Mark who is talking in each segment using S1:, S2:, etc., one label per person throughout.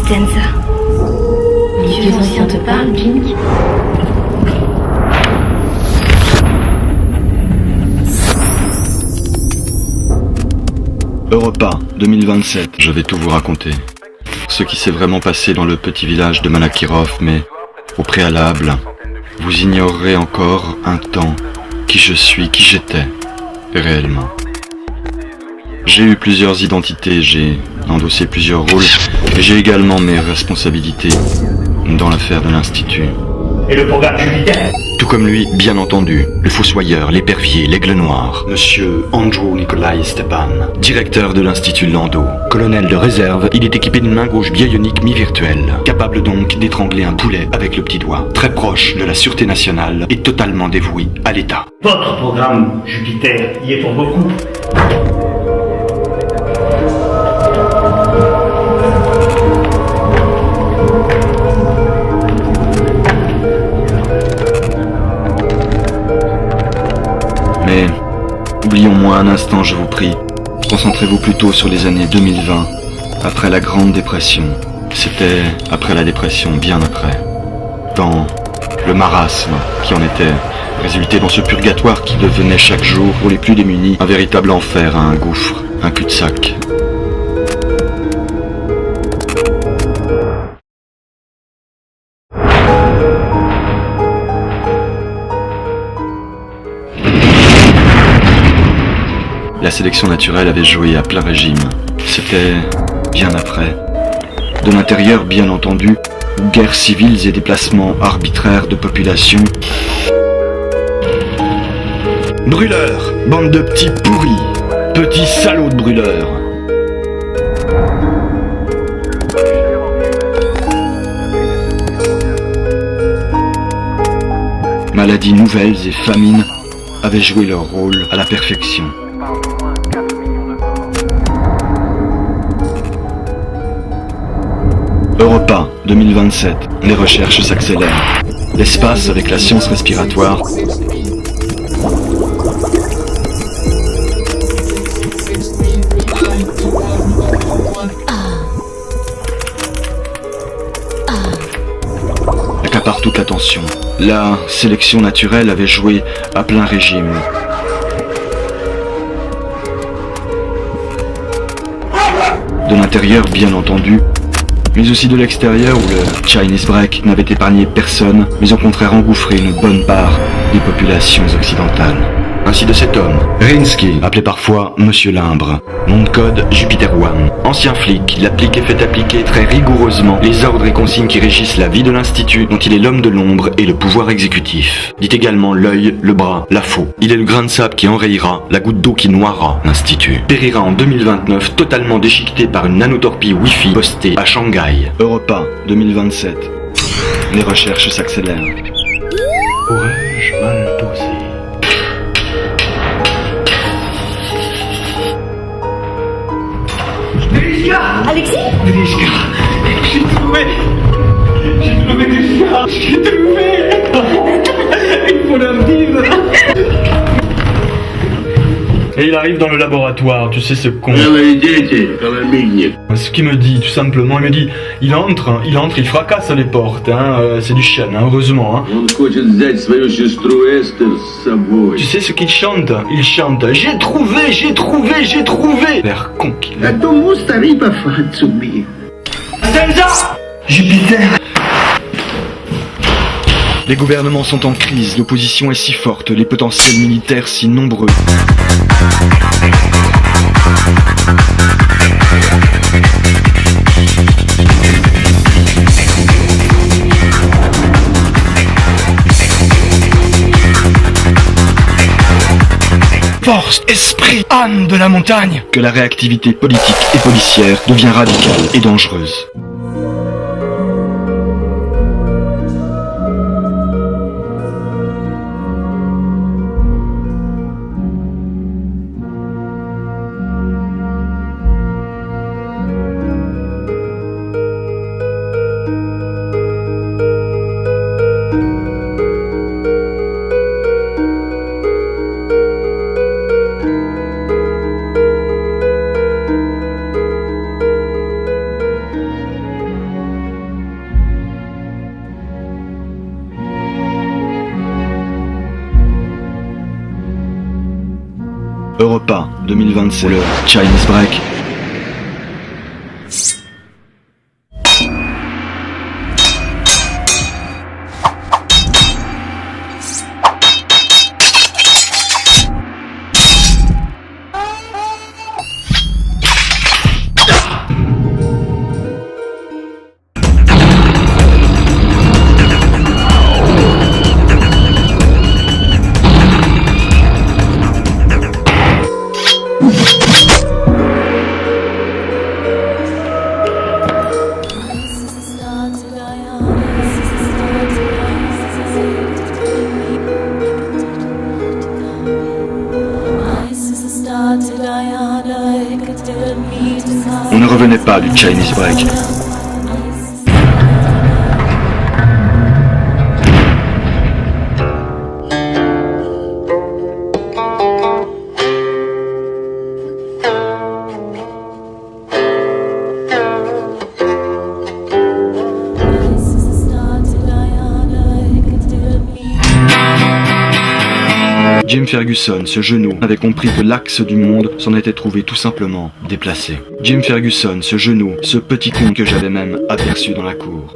S1: Stenza. Dieu ancien te parle, Pink.
S2: Europa 2027. Je vais tout vous raconter. Ce qui s'est vraiment passé dans le petit village de Manakirov, mais au préalable, vous ignorerez encore un temps qui je suis, qui j'étais, réellement. J'ai eu plusieurs identités, j'ai endossé plusieurs rôles, et j'ai également mes responsabilités dans l'affaire de l'Institut.
S3: Et le programme Jupiter?
S2: Tout comme lui, bien entendu, le fossoyeur, l'épervier, l'aigle noir, Monsieur Andrew Nikolai Stepan, directeur de l'Institut Lando, colonel de réserve, il est équipé d'une main gauche bionique mi-virtuelle, capable donc d'étrangler un poulet avec le petit doigt, très proche de la sûreté nationale et totalement dévoué à l'État.
S3: Votre programme Jupiter y est pour beaucoup.
S2: Mais, oublions-moi un instant, je vous prie. Concentrez-vous plutôt sur les années 2020, après la Grande Dépression. C'était après la dépression, bien après. Dans le marasme qui en était, résulté dans ce purgatoire qui devenait chaque jour, pour les plus démunis, un véritable enfer, un gouffre, un cul-de-sac. La sélection naturelle avait joué à plein régime. C'était bien après. De l'intérieur, bien entendu, où guerres civiles et déplacements arbitraires de population. Brûleurs, bande de petits pourris, petits salauds de brûleurs. Maladies nouvelles et famines avaient joué leur rôle à la perfection. Europa 2027, les recherches s'accélèrent. L'espace avec la science respiratoire. Accapare toute l'attention. La sélection naturelle avait joué à plein régime. De l'intérieur, bien entendu, mais aussi de l'extérieur où le Chinese Break n'avait épargné personne, mais au contraire engouffré une bonne part des populations occidentales. Ainsi de cet homme, Rinsky, appelé parfois Monsieur Limbre, nom de code Jupiter One. Ancien flic, il applique et fait appliquer très rigoureusement les ordres et consignes qui régissent la vie de l'Institut, dont il est l'homme de l'ombre et le pouvoir exécutif. Dit également l'œil, le bras, la faux. Il est le grain de sable qui enrayera, la goutte d'eau qui noiera l'Institut. Périra en 2029, totalement déchiqueté par une nanotorpille Wi-Fi postée à Shanghai. Europa 2027. Les recherches s'accélèrent. Aurais-je mal dosé?
S1: Alexis?
S3: Grishka, j'ai trouvé Grishka, j'ai trouvé. Il faut leur dire. Et il arrive dans le laboratoire, tu sais ce con. Ce qu'il me dit, tout simplement, il me dit, il entre, il fracasse les portes, hein, c'est du chien, hein, heureusement. Hein. Tu sais ce qu'il chante? Il chante, j'ai trouvé. L'air con qu'il est. Stenza! Jupiter!
S2: Les gouvernements sont en crise, l'opposition est si forte, les potentiels militaires si nombreux. Force, esprit, âme de la montagne, que la réactivité politique et policière devient radicale et dangereuse. Repas 2027, le Chinese Break. On ne revenait pas du Chinese Break. Jim Ferguson, ce genou, avait compris que l'axe du monde s'en était trouvé tout simplement déplacé. Jim Ferguson, ce genou, ce petit con que j'avais même aperçu dans la cour.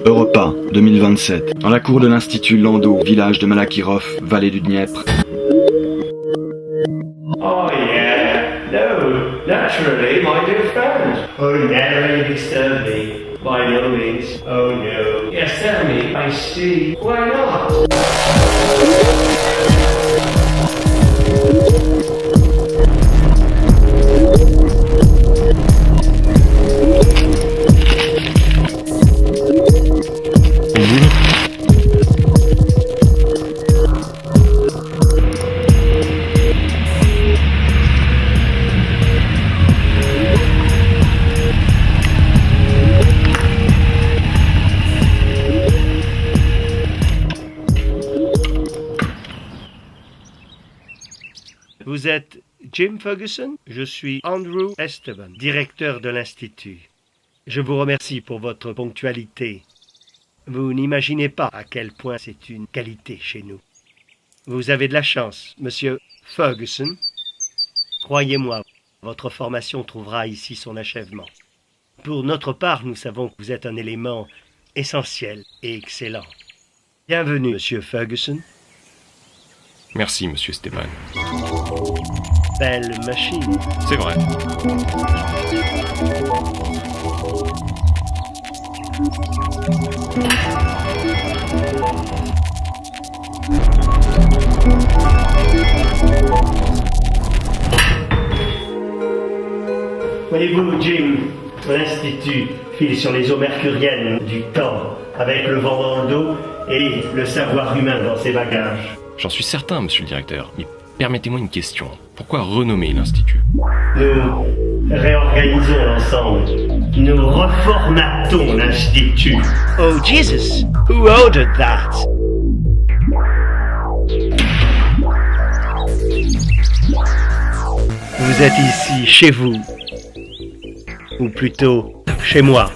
S2: Europa, 2027. Dans la cour de l'Institut Landau, village de Malakirov, vallée du Dniepr.
S4: Oh yeah, no, naturally, my dear friend. Oh, never you disturb me, by no means. Oh no. Yes, tell me, I see. Why not?
S5: Vous êtes Jim Ferguson? Je suis Andrew Esteban, directeur de l'Institut. Je vous remercie pour votre ponctualité. Vous n'imaginez pas à quel point c'est une qualité chez nous. Vous avez de la chance, monsieur Ferguson. Croyez-moi, votre formation trouvera ici son achèvement. Pour notre part, nous savons que vous êtes un élément essentiel et excellent. Bienvenue, monsieur Ferguson.
S6: Merci, monsieur Esteban.
S5: Belle machine.
S6: C'est vrai.
S5: Voyez-vous, Jim, l'Institut file sur les eaux mercuriennes du temps, avec le vent dans le dos et le savoir humain dans ses bagages.
S6: J'en suis certain, monsieur le directeur, mais permettez-moi une question. Pourquoi renommer l'Institut?
S5: Nous réorganisons l'ensemble. Nous reformatons l'Institut. Oh, Jesus! Who ordered that? Vous êtes ici, chez vous. Ou plutôt, chez moi.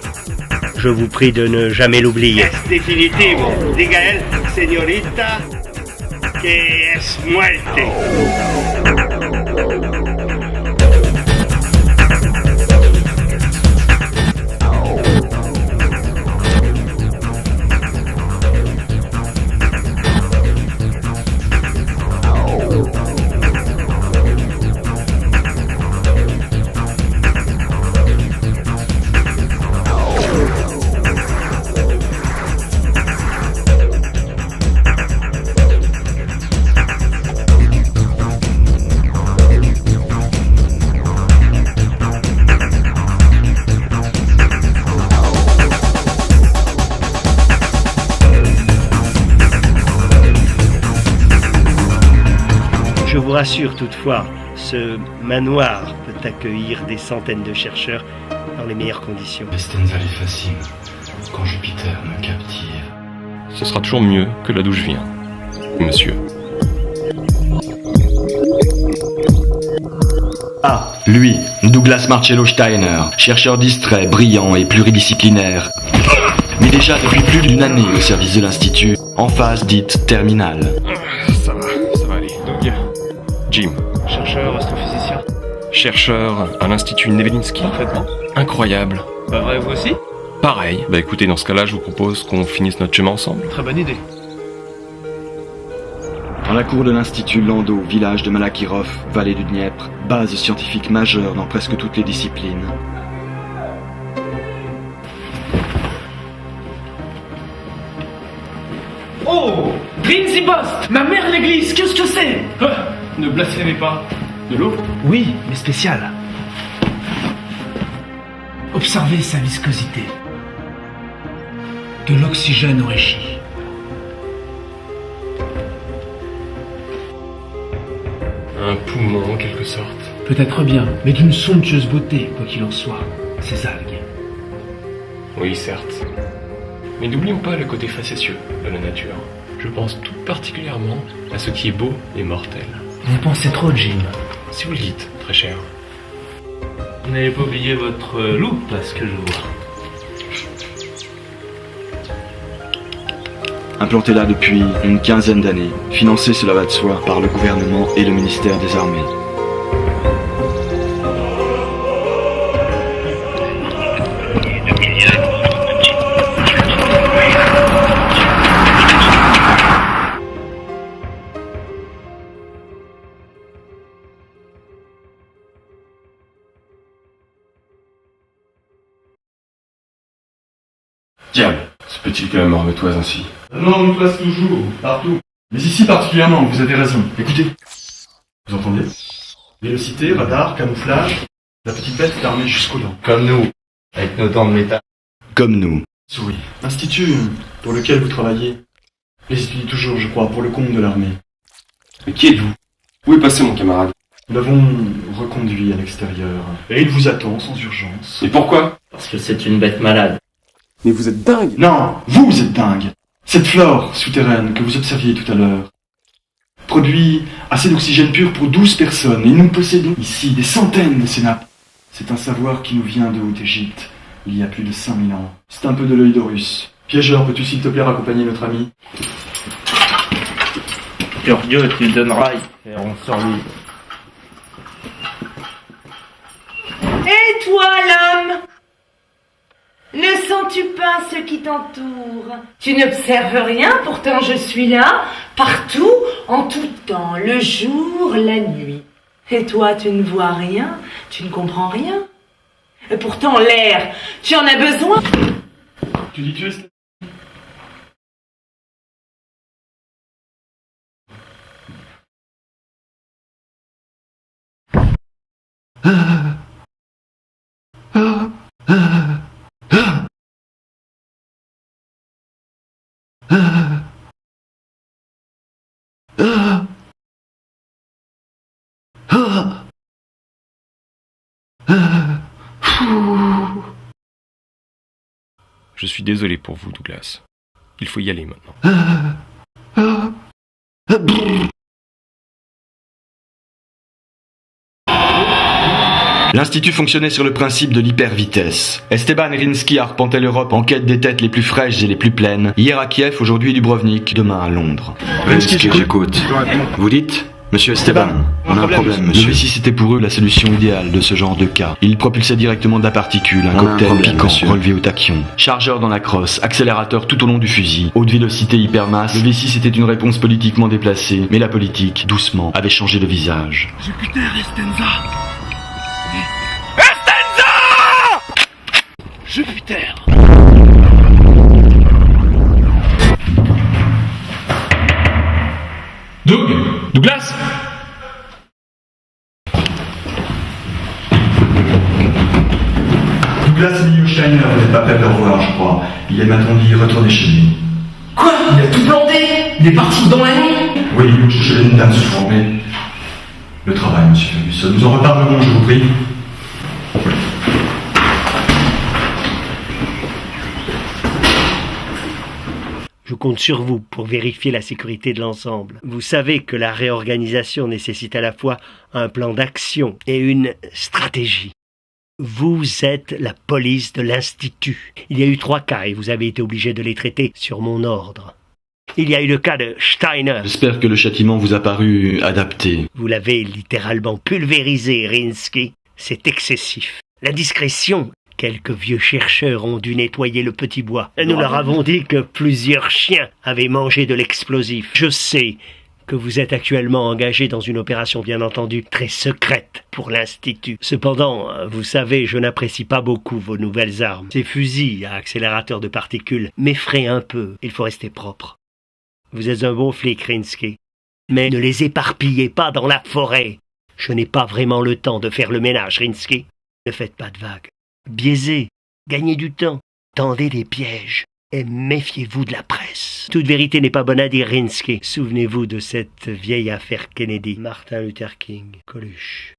S5: Je vous prie de ne jamais l'oublier. Es definitivo. Diga él, señorita, que es muerte. Je vous rassure toutefois, ce manoir peut accueillir des centaines de chercheurs dans les meilleures conditions.
S2: Estenza les fascine quand Jupiter me captive.
S6: Ce sera toujours mieux que là d'où je viens, monsieur.
S2: Ah, lui, Douglas Marcello Steiner, chercheur distrait, brillant et pluridisciplinaire. mais déjà depuis plus d'une année au service de l'Institut, en phase dite terminale.
S6: Ça va aller. Doug. Jim.
S7: Chercheur astrophysicien.
S6: Chercheur à l'Institut Nevelinsky.
S7: Parfaitement.
S6: Incroyable.
S7: Pas vrai, vous aussi?
S6: Pareil. Bah écoutez, dans ce cas-là, je vous propose qu'on finisse notre chemin ensemble.
S7: Très bonne idée.
S2: Dans la cour de l'Institut Landau, village de Malakirov, vallée du Dniepr, base scientifique majeure dans presque toutes les disciplines.
S8: Oh, Grinzibost, ma mère l'église, qu'est-ce que c'est?
S7: Ne blasphémez pas. De l'eau?
S8: Oui, mais spéciale. Observez sa viscosité. De l'oxygène enrichi.
S6: Un poumon, en quelque sorte.
S8: Peut-être bien, mais d'une somptueuse beauté, quoi qu'il en soit, ces algues.
S6: Oui, certes. Mais n'oublions pas le côté facétieux de la nature. Je pense tout particulièrement à ce qui est beau et mortel.
S8: Vous pensez trop, Jim.
S6: Si vous le dites, très cher.
S7: Vous n'avez pas oublié votre loupe, à ce que je vois.
S2: Implanté là depuis une quinzaine d'années, financé, cela va de soi, par le gouvernement et le ministère des Armées.
S3: Diable, se peut-il que la mort me toise ainsi?
S9: Non, on nous place toujours, partout. Mais ici particulièrement, vous avez raison. Écoutez. Vous entendez? Vélocité, radar, camouflage. La petite bête est armée jusqu'aux dents.
S3: Comme nous, avec nos dents de métal.
S2: Comme nous.
S9: Souris. L'Institut pour lequel vous travaillez les étudie toujours, je crois, pour le compte de l'armée.
S3: Mais qui êtes-vous? Où est passé mon camarade?
S9: Nous l'avons reconduit à l'extérieur. Et il vous attend sans urgence.
S3: Et pourquoi?
S10: Parce que c'est une bête malade.
S3: Mais vous êtes dingue!
S9: Non, vous êtes dingue. Cette flore souterraine que vous observiez tout à l'heure produit assez d'oxygène pur pour 12 personnes et nous possédons ici des centaines de ces nappes. C'est un savoir qui nous vient de Haute-Égypte, il y a plus de 5000 ans. C'est un peu de l'œil d'Horus. Piégeur, peux-tu s'il te plaît accompagner notre ami?
S10: Curieux, tu le donneras et on sort lui.
S11: Et toi, l'homme? Ne sens-tu pas ce qui t'entoure? Tu n'observes rien, pourtant je suis là, partout, en tout temps, le jour, la nuit. Et toi, tu ne vois rien, tu ne comprends rien. Et pourtant, l'air, tu en as besoin.
S9: Tu dis tu es...
S6: Je suis désolé pour vous, Douglas. Il faut y aller maintenant.
S2: L'Institut fonctionnait sur le principe de l'hypervitesse. Esteban Rinsky arpentait l'Europe en quête des têtes les plus fraîches et les plus pleines. Hier à Kiev, aujourd'hui Dubrovnik, demain à Londres.
S3: Rinsky, j'écoute.
S2: Vous dites? Monsieur Esteban, on a un problème, monsieur. Le V6 était pour eux la solution idéale de ce genre de cas. Il propulsait directement de la particule, un cocktail piquant, relevé au tachyon. Chargeur dans la crosse, accélérateur tout au long du fusil, haute vélocité hypermasse. Le V6 était une réponse politiquement déplacée, mais la politique, doucement, avait changé de visage.
S8: Jupiter Estenza! Jupiter!
S6: Douglas!
S9: Douglas Steiner, vous n'êtes pas prêt de le revoir, je crois. Il est maintenant dit retourner chez lui.
S8: Quoi? Il a tout planté? Il est parti dans la nuit?
S9: Oui, je l'ai une dame souffrant, mais... Le travail, monsieur Fergus. Nous en reparlerons, je vous prie.
S5: Je compte sur vous pour vérifier la sécurité de l'ensemble. Vous savez que la réorganisation nécessite à la fois un plan d'action et une stratégie. Vous êtes la police de l'Institut. Il y a eu 3 cas et vous avez été obligé de les traiter sur mon ordre. Il y a eu le cas de Steiner.
S2: J'espère que le châtiment vous a paru adapté.
S5: Vous l'avez littéralement pulvérisé, Rinsky. C'est excessif. La discrétion. Quelques vieux chercheurs ont dû nettoyer le petit bois. Nous leur avons dit que plusieurs chiens avaient mangé de l'explosif. Je sais que vous êtes actuellement engagé dans une opération bien entendu très secrète pour l'Institut. Cependant, vous savez, je n'apprécie pas beaucoup vos nouvelles armes. Ces fusils à accélérateur de particules m'effraient un peu. Il faut rester propre. Vous êtes un bon flic, Rinsky. Mais ne les éparpillez pas dans la forêt. Je n'ai pas vraiment le temps de faire le ménage, Rinsky. Ne faites pas de vagues. Biaisez, gagnez du temps, tendez des pièges, et méfiez-vous de la presse. Toute vérité n'est pas bonne à dire, Rinsky. Souvenez-vous de cette vieille affaire Kennedy. Martin Luther King, Coluche.